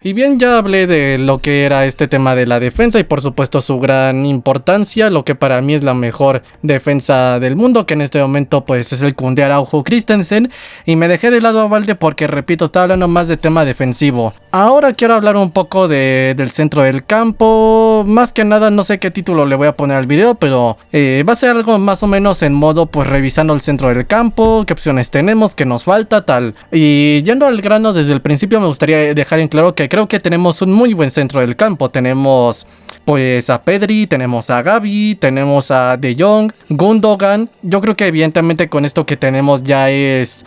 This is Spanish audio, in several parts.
Y bien, ya hablé de lo que era este tema de la defensa y por supuesto su gran importancia, lo que para mí es la mejor defensa del mundo, que en este momento pues es el Koundé Araujo Christensen, y me dejé de lado a Valde porque repito, estaba hablando más de tema defensivo. Ahora quiero hablar un poco del centro del campo, más que nada no sé qué título le voy a poner al video, pero va a ser algo más o menos en modo pues revisando el centro del campo, qué opciones tenemos, qué nos falta, tal. Y yendo al grano desde el principio me gustaría dejar en claro que creo que tenemos un muy buen centro del campo. Tenemos pues a Pedri, tenemos a Gavi, tenemos a De Jong, Gundogan. Yo creo que evidentemente con esto que tenemos ya es...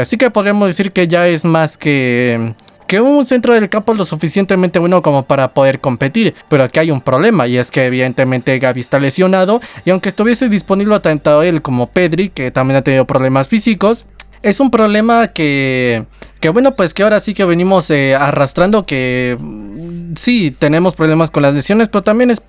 así que podríamos decir que ya es más que un centro del campo lo suficientemente bueno como para poder competir. Pero aquí hay un problema, y es que evidentemente Gavi está lesionado, y aunque estuviese disponible tanto él como Pedri, que también ha tenido problemas físicos, es un problema que bueno, pues que ahora sí que venimos arrastrando, que sí tenemos problemas con las lesiones, pero también es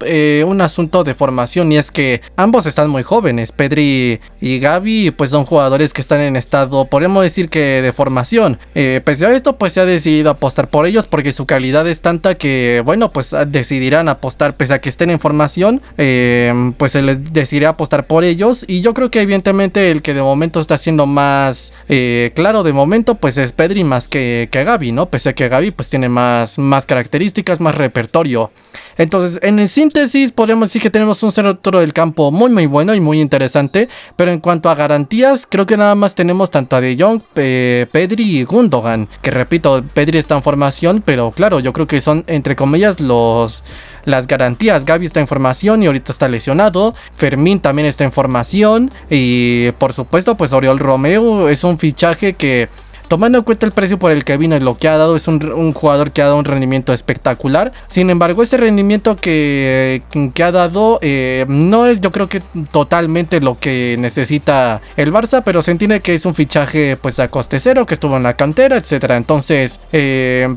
un asunto de formación, y es que ambos están muy jóvenes. Pedri y Gavi pues son jugadores que están en estado, podríamos decir que de formación. Pese a esto pues se ha decidido apostar por ellos porque su calidad es tanta que bueno, pues decidirán apostar, pese a que estén en formación, pues se les decidirá apostar por ellos. Y yo creo que evidentemente el que de momento está siendo más claro de momento pues es Pedri más que Gavi, ¿no? Pese a que Gavi pues tiene más características, más repertorio. Entonces, en el síntesis podríamos decir que tenemos un centro del campo muy bueno y muy interesante, pero en cuanto a garantías, creo que nada más tenemos tanto a De Jong, Pedri y Gundogan, que repito, Pedri está en formación, pero claro, yo creo que son entre comillas las garantías. Gavi está en formación y ahorita está lesionado. Fermín también está en formación. Y por supuesto, pues Oriol Romeu es un fichaje que, tomando en cuenta el precio por el que vino y lo que ha dado, es un jugador que ha dado un rendimiento espectacular. Sin embargo, ese rendimiento que ha dado no es, yo creo que totalmente lo que necesita el Barça, pero se entiende que es un fichaje pues a coste cero, que estuvo en la cantera, etcétera. Entonces,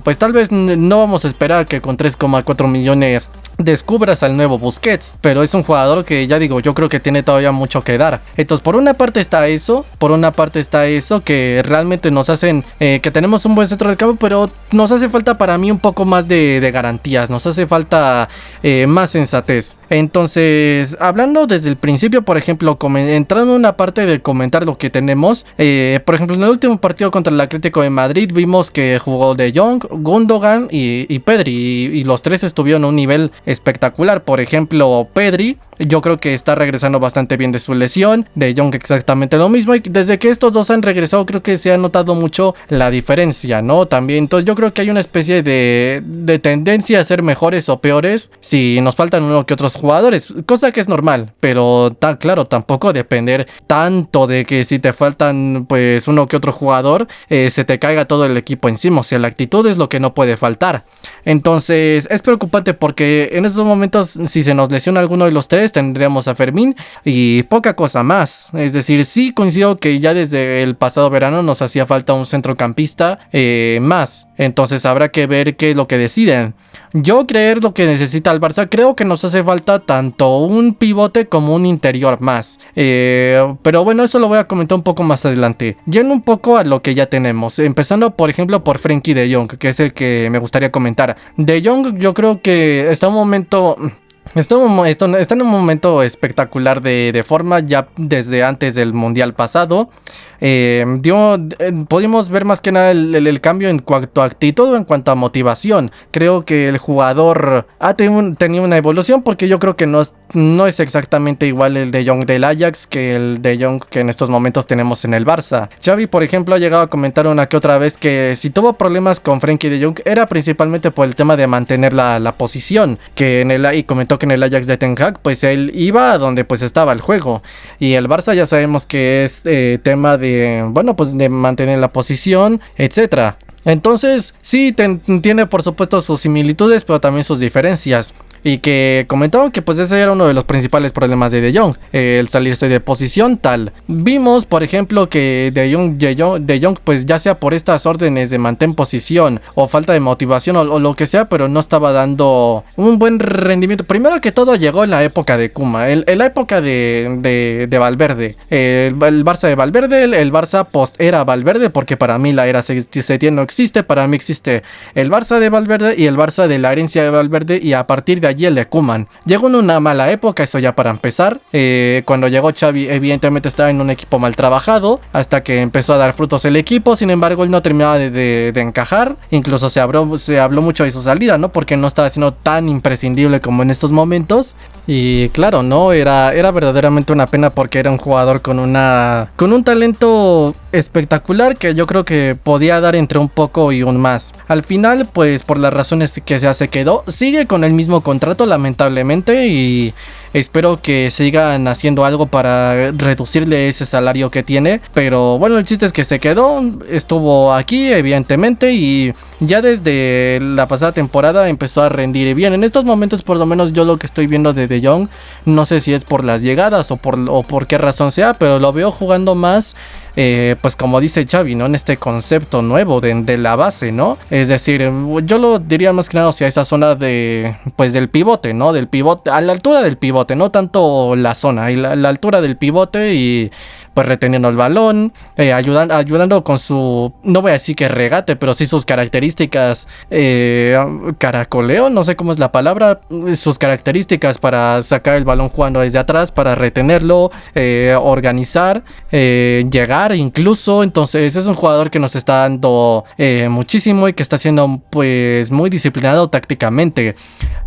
pues tal vez no vamos a esperar que con 3,4 millones descubras al nuevo Busquets, pero es un jugador que, ya digo, yo creo que tiene todavía mucho que dar. Entonces, por una parte está eso, que realmente nos hacen que tenemos un buen centro del campo, pero nos hace falta para mí un poco más de garantías, nos hace falta más sensatez. Entonces, hablando desde el principio, por ejemplo, entrando en una parte de comentar lo que tenemos, por ejemplo, en el último partido contra el Atlético de Madrid vimos que jugó De Jong, Gundogan y Pedri, y los tres estuvieron a un nivel espectacular. Por ejemplo, Pedri, yo creo que está regresando bastante bien de su lesión. De Jong exactamente lo mismo, y desde que estos dos han regresado creo que se ha notado mucho la diferencia, ¿no? También, entonces yo creo que hay una especie de tendencia a ser mejores o peores si nos faltan uno que otros jugadores, cosa que es normal, pero claro, tampoco depender tanto de que si te faltan pues uno que otro jugador, se te caiga todo el equipo encima. O sea, la actitud es lo que no puede faltar. Entonces es preocupante porque en estos momentos, si se nos lesiona alguno de los tres, tendríamos a Fermín y poca cosa más. Es decir, sí coincido que ya desde el pasado verano nos hacía falta un centrocampista más. Entonces habrá que ver qué es lo que deciden. Yo creer lo que necesita el Barça, creo que nos hace falta tanto un pivote como un interior más. Pero bueno, eso lo voy a comentar un poco más adelante. Yendo un poco a lo que ya tenemos, empezando por ejemplo por Frenkie de Jong, que es el que me gustaría comentar. De Jong, yo creo que está en un momento espectacular de forma ya desde antes del mundial pasado. Pudimos ver más que nada el cambio en cuanto a actitud o en cuanto a motivación. Creo que el jugador ha tenido una evolución, porque yo creo que no es exactamente igual el De Jong del Ajax que el De Jong que en estos momentos tenemos en el Barça. Xavi, por ejemplo, ha llegado a comentar una que otra vez que si tuvo problemas con Frenkie de Jong era principalmente por el tema de mantener la posición, y comentó que en el Ajax de Ten Hag pues él iba a donde pues estaba el juego, y el Barça ya sabemos que es tema de de mantener la posición, etcétera. Entonces, sí, tiene por supuesto sus similitudes, pero también sus diferencias. y que comentaban que pues ese era uno de los principales problemas de De Jong, el salirse de posición tal. Vimos por ejemplo que De Jong pues ya sea por estas órdenes de mantén posición o falta de motivación o lo que sea, pero no estaba dando un buen rendimiento. Primero que todo llegó en la época de Koeman, en la época de Valverde, el Barça de Valverde, el Barça post era Valverde, porque para mí la era Setién no existe. Para mí existe el Barça de Valverde y el Barça de la herencia de Valverde, y a partir de allí el de Koeman. Llegó en una mala época, eso ya para empezar. Cuando llegó Xavi evidentemente estaba en un equipo mal trabajado, hasta que empezó a dar frutos el equipo. Sin embargo él no terminaba de encajar, incluso se habló mucho de su salida, ¿no? Porque no estaba siendo tan imprescindible como en estos momentos. Y claro, no, era verdaderamente una pena, porque era un jugador con un talento espectacular que yo creo que podía dar entre un poco y un más. Al final, pues por las razones que se quedó, sigue con el mismo contrato lamentablemente, y espero que sigan haciendo algo para reducirle ese salario que tiene. Pero bueno, el chiste es que se quedó, estuvo aquí evidentemente, y ya desde la pasada temporada empezó a rendir bien. En estos momentos, por lo menos yo lo que estoy viendo de Jong, no sé si es por las llegadas o por qué razón sea, pero lo veo jugando más, pues como dice Xavi, ¿no? En este concepto nuevo de la base, ¿no? Es decir, yo lo diría más que nada hacia esa zona pues del pivote, ¿no? Del pivote, a la altura del pivote, no tanto la zona, y la altura del pivote, y pues reteniendo el balón, ayudando con su, no voy a decir que regate, pero sí sus características, caracoleo, no sé cómo es la palabra, sus características para sacar el balón jugando desde atrás, para retenerlo, organizar, llegar incluso. Entonces es un jugador que nos está dando muchísimo, y que está siendo pues muy disciplinado tácticamente,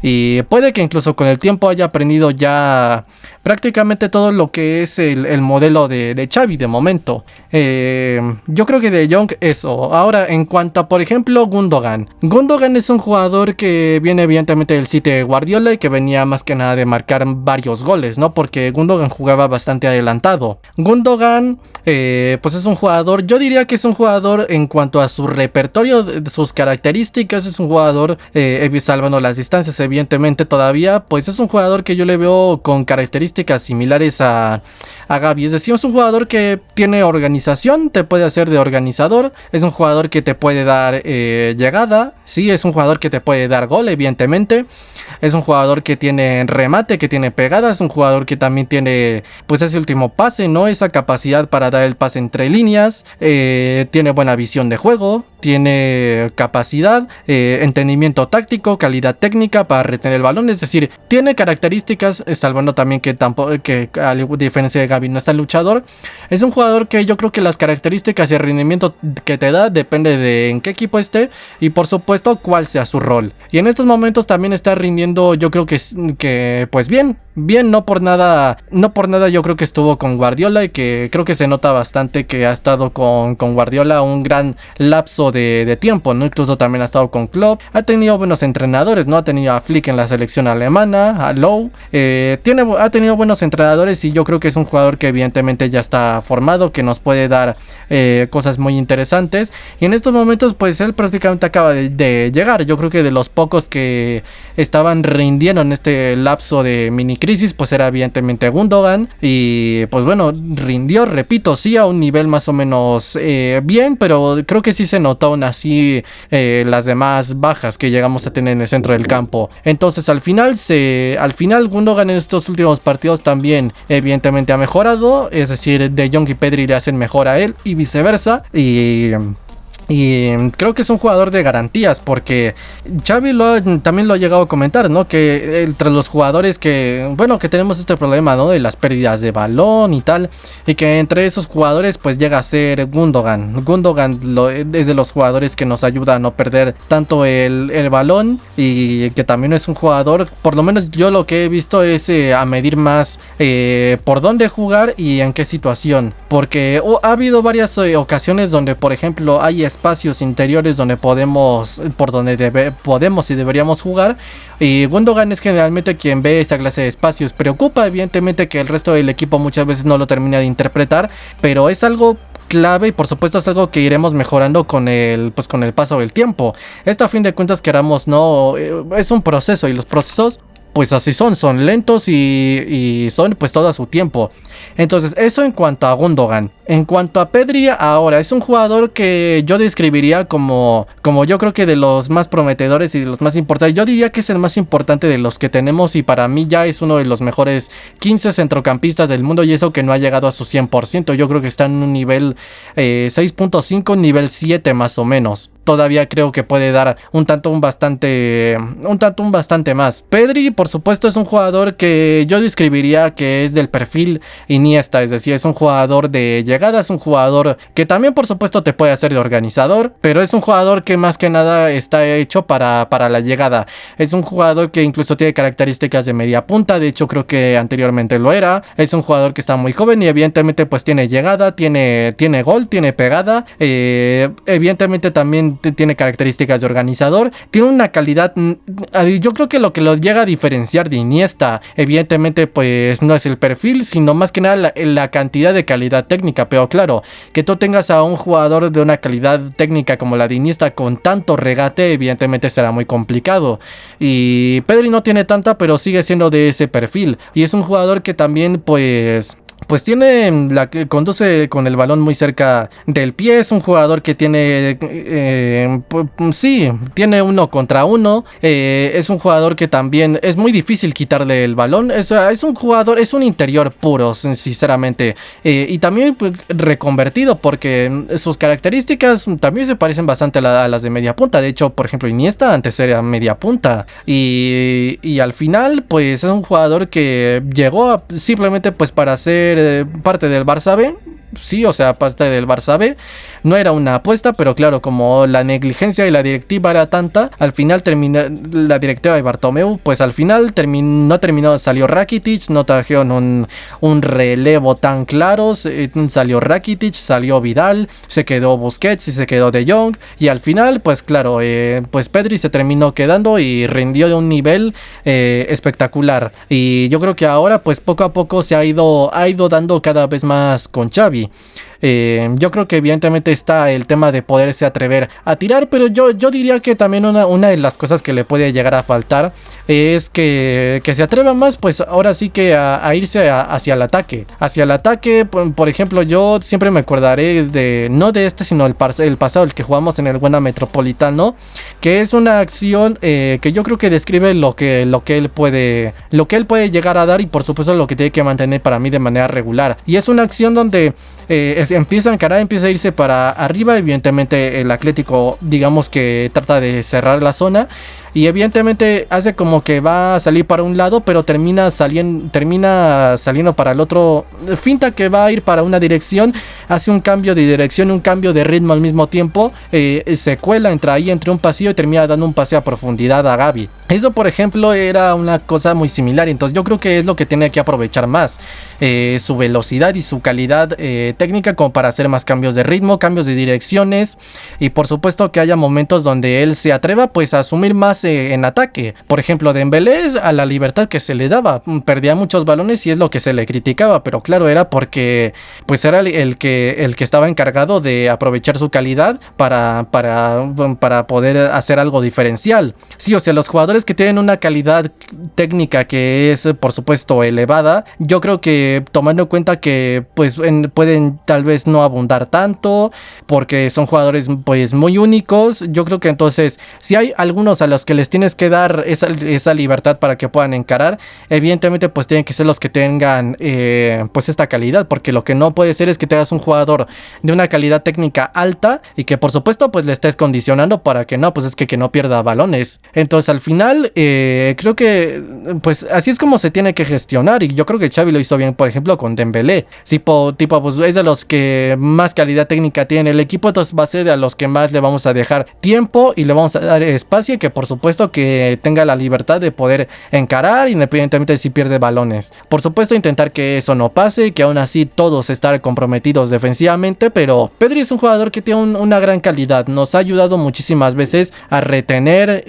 y puede que incluso con el tiempo haya aprendido ya prácticamente todo lo que es el modelo de Xavi de momento. Yo creo que De Jong eso. Ahora, en cuanto a por ejemplo Gundogan es un jugador que viene evidentemente del City de Guardiola, y que venía más que nada de marcar varios goles, ¿no? Porque Gundogan jugaba bastante adelantado. Gundogan pues es un jugador, yo diría que es un jugador en cuanto a su repertorio, de sus características, es un jugador salvando las distancias evidentemente todavía, pues es un jugador que yo le veo con características similares a Gavi. Es decir, es un jugador que tiene organización, te puede hacer de organizador, es un jugador que te puede dar llegada, sí, es un jugador que te puede dar gol evidentemente, es un jugador que tiene remate, que tiene pegada, es un jugador que también tiene pues ese último pase, ¿no? Esa capacidad para dar el pase entre líneas, tiene buena visión de juego, tiene capacidad, entendimiento táctico, calidad técnica para retener el balón. Es decir, tiene características, salvando también que tampoco, que a diferencia de Gavi no es tan luchador. Es un jugador que yo creo que las características y el rendimiento que te da depende de en qué equipo esté, y por supuesto cuál sea su rol. Y en estos momentos también está rindiendo, yo creo que pues bien, no por nada yo creo que estuvo con Guardiola, y que creo que se nota bastante que ha estado con Guardiola un gran lapso de tiempo, ¿no? Incluso también ha estado con Klopp, ha tenido buenos entrenadores, ¿no? Ha tenido a Flick en la selección alemana, a Lowe, ha tenido buenos entrenadores, y yo creo que es un jugador que evidentemente ya está formado, que nos puede dar cosas muy interesantes. Y en estos momentos pues él prácticamente acaba de llegar. Yo creo que de los pocos que estaban rindiendo en este lapso de mini crisis pues era evidentemente Gundogan, y pues bueno, rindió, repito, sí a un nivel más o menos bien, pero creo que sí se notó aún así las demás bajas que llegamos a tener en el centro del campo. Entonces al final Gundogan en estos últimos partidos también evidentemente ha mejorado, es decir, De Jong y Pedri le hacen mejor a él y viceversa, y creo que es un jugador de garantías, porque Xavi también lo ha llegado a comentar, ¿no? Que entre los jugadores que tenemos este problema, ¿no? De las pérdidas de balón y tal, y que entre esos jugadores pues llega a ser Gundogan es de los jugadores que nos ayuda a no perder tanto el balón, y que también es un jugador, por lo menos yo lo que he visto es a medir más por dónde jugar y en qué situación, porque ha habido varias ocasiones donde por ejemplo hay espacios interiores donde podemos y deberíamos jugar, y Gundogan es generalmente quien ve esa clase de espacios. Preocupa evidentemente que el resto del equipo muchas veces no lo termina de interpretar, pero es algo clave, y por supuesto es algo que iremos mejorando con el paso del tiempo. Esto a fin de cuentas, queramos no, es un proceso, y los procesos pues así son lentos y son pues todo a su tiempo. Entonces eso en cuanto a Gundogan. En cuanto a Pedri, ahora es un jugador que yo describiría como yo creo que de los más prometedores y de los más importantes. Yo diría que es el más importante de los que tenemos, y para mí ya es uno de los mejores 15 centrocampistas del mundo, y eso que no ha llegado a su 100%. Yo creo que está en un nivel 6.5, nivel 7 más o menos. Todavía creo que puede dar un bastante más. Pedri, por supuesto, es un jugador que yo describiría que es del perfil Iniesta, es decir, es un jugador de llegada, es un jugador que también por supuesto te puede hacer de organizador, pero es un jugador que más que nada está hecho para la llegada. Es un jugador que incluso tiene características de media punta, de hecho creo que anteriormente lo era. Es un jugador que está muy joven y evidentemente pues tiene llegada, tiene gol, tiene pegada, evidentemente también tiene características de organizador, tiene una calidad, yo creo que lo que lo llega a diferenciar de Iniesta, evidentemente pues no es el perfil, sino más que nada la cantidad de calidad técnica. Pero claro, que tú tengas a un jugador de una calidad técnica como la de Iniesta con tanto regate, evidentemente será muy complicado, y Pedri no tiene tanta, pero sigue siendo de ese perfil, y es un jugador que también pues tiene la que conduce con el balón muy cerca del pie. Es un jugador que tiene tiene 1 contra 1. Es un jugador que también es muy difícil quitarle el balón. Es un jugador, es un interior puro, sinceramente, y también pues, reconvertido, porque sus características también se parecen bastante a las de media punta. De hecho, por ejemplo, Iniesta antes era media punta, y al final pues es un jugador que llegó simplemente pues para ser parte del Barça B. Sí, o sea, parte del Barça B. No era una apuesta, pero claro, como la negligencia y la directiva era tanta, al final la directiva de Bartomeu, pues al final no terminó, salió Rakitic, no trajeron un relevo tan claro, salió Rakitic, salió Vidal, se quedó Busquets y se quedó De Jong, y al final, pues claro, pues Pedri se terminó quedando y rindió de un nivel espectacular, y yo creo que ahora pues poco a poco se ha ido dando cada vez más con Xavi. Yo creo que evidentemente está el tema de poderse atrever a tirar, pero yo diría que también una de las cosas que le puede llegar a faltar es que se atreva más, pues ahora sí que a irse hacia el ataque. Hacia el ataque, por ejemplo, yo siempre me acordaré no de este, sino el pasado, el que jugamos en el Wanda Metropolitano, que es una acción que yo creo que describe lo que él puede llegar a dar, y por supuesto lo que tiene que mantener para mí de manera regular. Y es una acción donde empieza a encarar, empieza a irse para arriba. Evidentemente el Atlético, digamos que trata de cerrar la zona, y evidentemente hace como que va a salir para un lado, pero termina saliendo para el otro. Finta que va a ir para una dirección, hace un cambio de dirección y un cambio de ritmo al mismo tiempo, se cuela entre un pasillo y termina dando un pase a profundidad a Gavi. Eso, por ejemplo, era una cosa muy similar. Entonces yo creo que es lo que tiene que aprovechar más, su velocidad y su calidad técnica, como para hacer más cambios de ritmo, cambios de direcciones, y por supuesto que haya momentos donde él se atreva pues a asumir más en ataque. Por ejemplo, Dembélé, a la libertad que se le daba, perdía muchos balones y es lo que se le criticaba, pero claro, era porque pues era el que estaba encargado de aprovechar su calidad para poder hacer algo diferencial. Sí, o sea, los jugadores que tienen una calidad técnica que es por supuesto elevada, yo creo que tomando en cuenta que pues pueden tal vez no abundar tanto porque son jugadores pues muy únicos, yo creo que entonces si hay algunos a los que les tienes que dar esa libertad para que puedan encarar, evidentemente pues tienen que ser los que tengan pues esta calidad, porque lo que no puede ser es que tengas un jugador de una calidad técnica alta y que por supuesto pues le estés condicionando para que no, pues es que no pierda balones. Entonces al final creo que pues así es como se tiene que gestionar, y yo creo que Xavi lo hizo bien, por ejemplo con Dembélé, tipo pues es de los que más calidad técnica tiene el equipo, entonces va a ser de a los que más le vamos a dejar tiempo y le vamos a dar espacio, y que por supuesto que tenga la libertad de poder encarar independientemente de si pierde balones. Por supuesto intentar que eso no pase, que aún así todos estar comprometidos defensivamente, pero Pedri es un jugador que tiene una gran calidad, nos ha ayudado muchísimas veces a retener,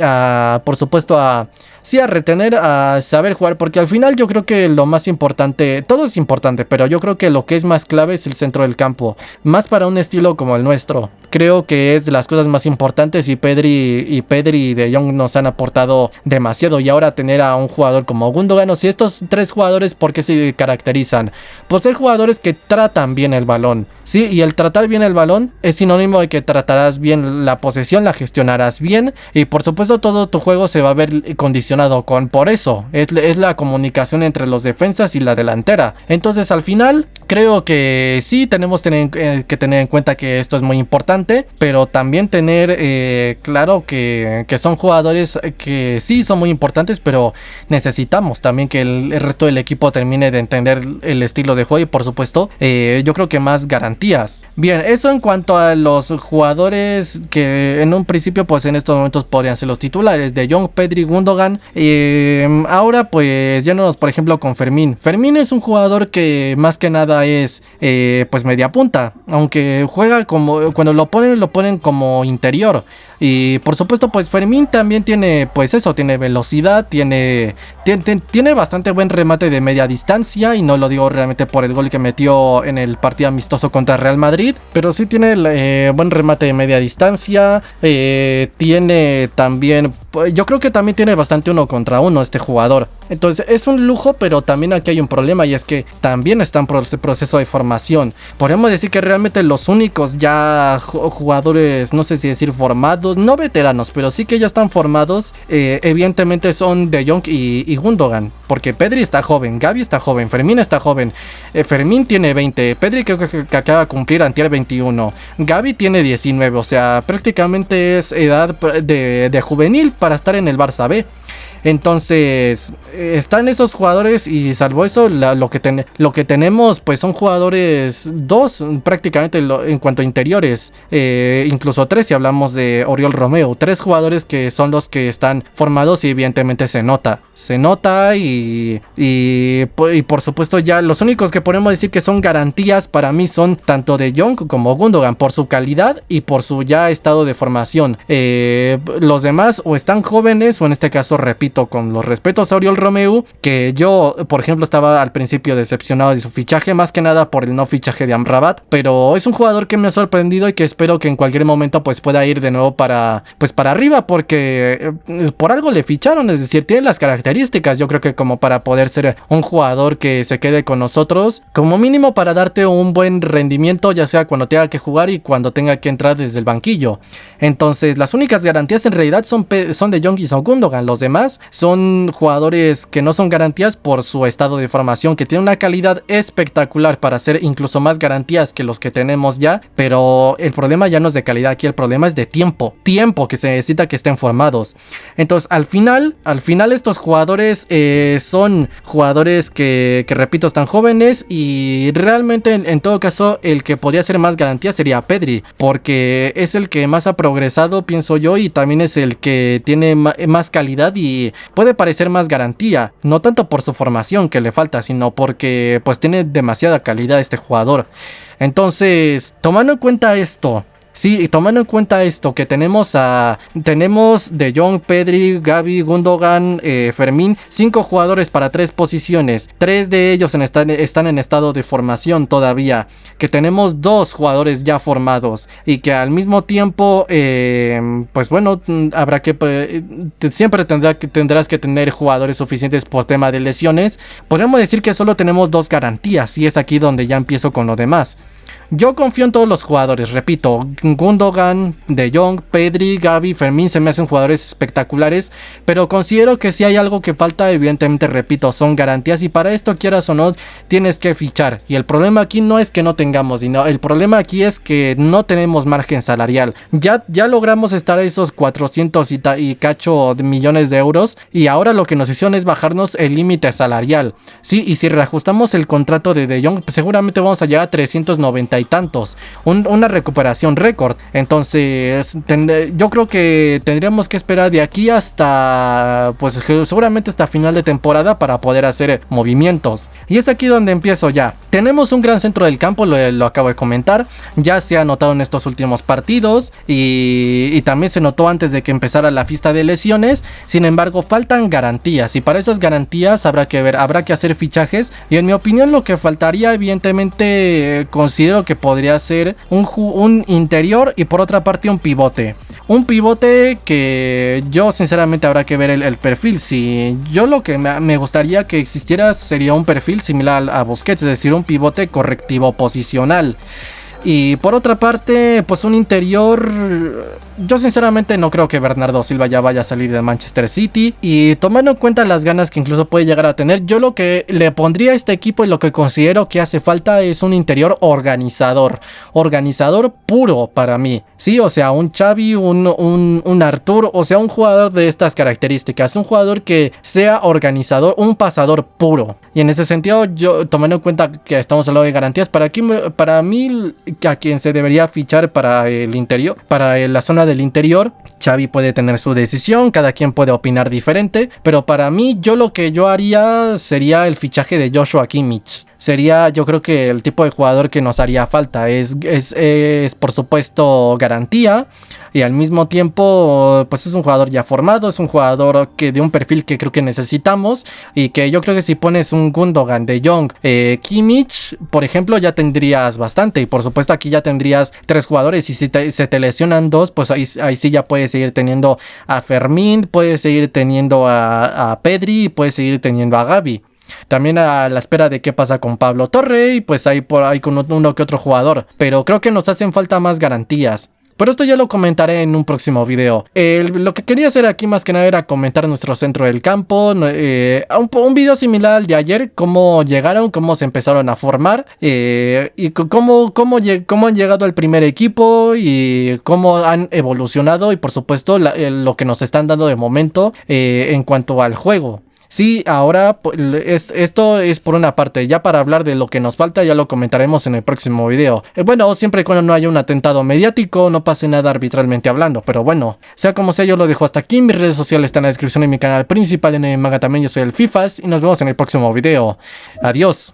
por supuesto a sí a retener, a saber jugar, porque al final yo creo que lo más importante, todo es importante, pero yo creo que lo que es más clave es el centro del campo, más para un estilo como el nuestro. Creo que es de las cosas más importantes y Pedri y De Jong nos han aportado demasiado, y ahora tener a un jugador como Gundogan, o si estos tres jugadores, ¿por qué se caracterizan? Por ser jugadores que tratan bien el balón, sí, y el tratar bien el balón es sinónimo de que tratarás bien la posesión, la gestionarás bien, y por supuesto todo tu juego se va a ver condicionado por eso, es la comunicación entre los defensas y la delantera. Entonces al final creo que sí tenemos que tener en cuenta que esto es muy importante, pero también tener claro que son jugadores que sí son muy importantes, pero necesitamos también que el resto del equipo termine de entender el estilo de juego y por supuesto yo creo que más garantías. Bien, eso en cuanto a los jugadores que en un principio pues en estos momentos podrían ser los titulares: De Jong, Pedri, Gundogan. Ahora pues yéndonos por ejemplo con Fermín. Fermín es un jugador que más que nada es pues media punta, aunque juega como, cuando lo ponen como interior. Y por supuesto pues Fermín también tiene pues eso, tiene velocidad, tiene bastante buen remate de media distancia, y no lo digo realmente por el gol que metió en el partido amistoso contra Real Madrid, pero sí tiene buen remate de media distancia, tiene también, yo creo que también tiene bastante 1 contra 1 este jugador. Entonces es un lujo, pero también aquí hay un problema, y es que también está en proceso de formación. Podemos decir que realmente los únicos ya jugadores, no sé si decir formados, no veteranos, pero sí que ya están formados, evidentemente son De Jong y Gundogan, porque Pedri está joven, Gavi está joven, Fermín está joven. Fermín tiene 20, Pedri creo que acaba de cumplir antier 21, Gavi tiene 19, o sea, prácticamente es edad de juvenil para estar en el Barça B. Entonces están esos jugadores, y salvo eso lo que tenemos pues son jugadores, dos prácticamente en cuanto a interiores, incluso tres si hablamos de Oriol Romeu, 3 jugadores que son los que están formados, y evidentemente se nota y por supuesto ya los únicos que podemos decir que son garantías para mí son tanto De Jong como Gundogan, por su calidad y por su ya estado de formación. Los demás o están jóvenes, o en este caso repito, con los respetos a Oriol Romeu, que yo por ejemplo estaba al principio decepcionado de su fichaje, más que nada por el no fichaje de Amrabat, pero es un jugador que me ha sorprendido y que espero que en cualquier momento pues pueda ir de nuevo para arriba, porque por algo le ficharon, es decir, tiene las características, yo creo que como para poder ser un jugador que se quede con nosotros, como mínimo para darte un buen rendimiento, ya sea cuando tenga que jugar y cuando tenga que entrar desde el banquillo. Entonces las únicas garantías en realidad son De Jong y son Gundogan, los demás son jugadores que no son garantías por su estado de formación, que tiene una calidad espectacular para ser incluso más garantías que los que tenemos ya, pero el problema ya no es de calidad aquí, el problema es de tiempo que se necesita que estén formados. Entonces al final estos jugadores son jugadores que repito están jóvenes, y realmente en todo caso el que podría ser más garantía sería Pedri, porque es el que más ha progresado, pienso yo, y también es el que tiene más calidad y puede parecer más garantía, no tanto por su formación que le falta, sino porque pues tiene demasiada calidad este jugador. Entonces, tomando en cuenta esto, sí, y tomando en cuenta esto, que tenemos De Jong, Pedri, Gavi, Gundogan, Fermín, 5 jugadores para 3 posiciones, 3 de ellos están en estado de formación todavía, que tenemos 2 jugadores ya formados, y que al mismo tiempo pues bueno, habrá que siempre tendrás que tener jugadores suficientes por tema de lesiones. Podemos decir que solo tenemos 2 garantías, y es aquí donde ya empiezo con lo demás. Yo confío en todos los jugadores, repito, Gundogan, De Jong, Pedri, Gavi, Fermín se me hacen jugadores espectaculares, pero considero que si hay algo que falta, evidentemente, repito, son garantías, y para esto, quieras o no, tienes que fichar. Y el problema aquí no es que no tengamos, sino el problema aquí es que no tenemos margen salarial. Ya logramos estar a esos 400 y cacho de millones de euros, y ahora lo que nos hicieron es bajarnos el límite salarial, ¿sí? Y si reajustamos el contrato de Jong, pues seguramente vamos a llegar a 390 hay tantos. Una recuperación récord. Entonces, yo creo que tendríamos que esperar de aquí hasta, pues seguramente hasta final de temporada para poder hacer movimientos. Y es aquí donde empiezo ya. Tenemos un gran centro del campo, lo acabo de comentar. Ya se ha notado en estos últimos partidos y también se notó antes de que empezara la fiesta de lesiones. Sin embargo, faltan garantías y para esas garantías habrá que hacer fichajes. Y en mi opinión, lo que faltaría, evidentemente, considero que podría ser un interior y por otra parte un pivote. Un pivote que yo sinceramente habrá que ver el perfil. Si yo lo que me gustaría que existiera sería un perfil similar a Busquets, es decir, un pivote correctivo posicional. Y por otra parte, pues un interior, yo sinceramente no creo que Bernardo Silva ya vaya a salir de Manchester City. Y tomando en cuenta las ganas que incluso puede llegar a tener, yo lo que le pondría a este equipo y lo que considero que hace falta es un interior organizador. Organizador puro para mí. Sí, o sea, un Xavi, un Artur, o sea, un jugador de estas características. Un jugador que sea organizador, un pasador puro. Y en ese sentido, yo tomando en cuenta que estamos hablando de garantías, para mí a quien se debería fichar para el interior, para la zona del interior, Xavi puede tener su decisión, cada quien puede opinar diferente, pero para mí lo que yo haría sería el fichaje de Joshua Kimmich. Sería, yo creo que el tipo de jugador que nos haría falta. Es por supuesto garantía y al mismo tiempo pues es un jugador ya formado, es un jugador de un perfil que creo que necesitamos y que yo creo que si pones un Gundogan, De Jong, Kimmich, por ejemplo, ya tendrías bastante. Y por supuesto aquí ya tendrías 3 jugadores y si se te lesionan 2, pues ahí sí ya puedes seguir teniendo a Fermín, puedes seguir teniendo a Pedri y puedes seguir teniendo a Gavi. También a la espera de qué pasa con Pablo Torre y pues ahí por ahí con uno que otro jugador. Pero creo que nos hacen falta más garantías. Pero esto ya lo comentaré en un próximo video. Lo que quería hacer aquí más que nada era comentar nuestro centro del campo. Un video similar al de ayer. Cómo llegaron, cómo se empezaron a formar. Y cómo han llegado al primer equipo. Y cómo han evolucionado. Y por supuesto lo que nos están dando de momento en cuanto al juego. Sí, ahora esto es por una parte. Ya para hablar de lo que nos falta ya lo comentaremos en el próximo video. Bueno, siempre y cuando no haya un atentado mediático, no pase nada arbitralmente hablando. Pero bueno, sea como sea, yo lo dejo hasta aquí. Mis redes sociales están en la descripción de mi canal principal en el Maga también. Yo soy el Fifas y nos vemos en el próximo video. Adiós.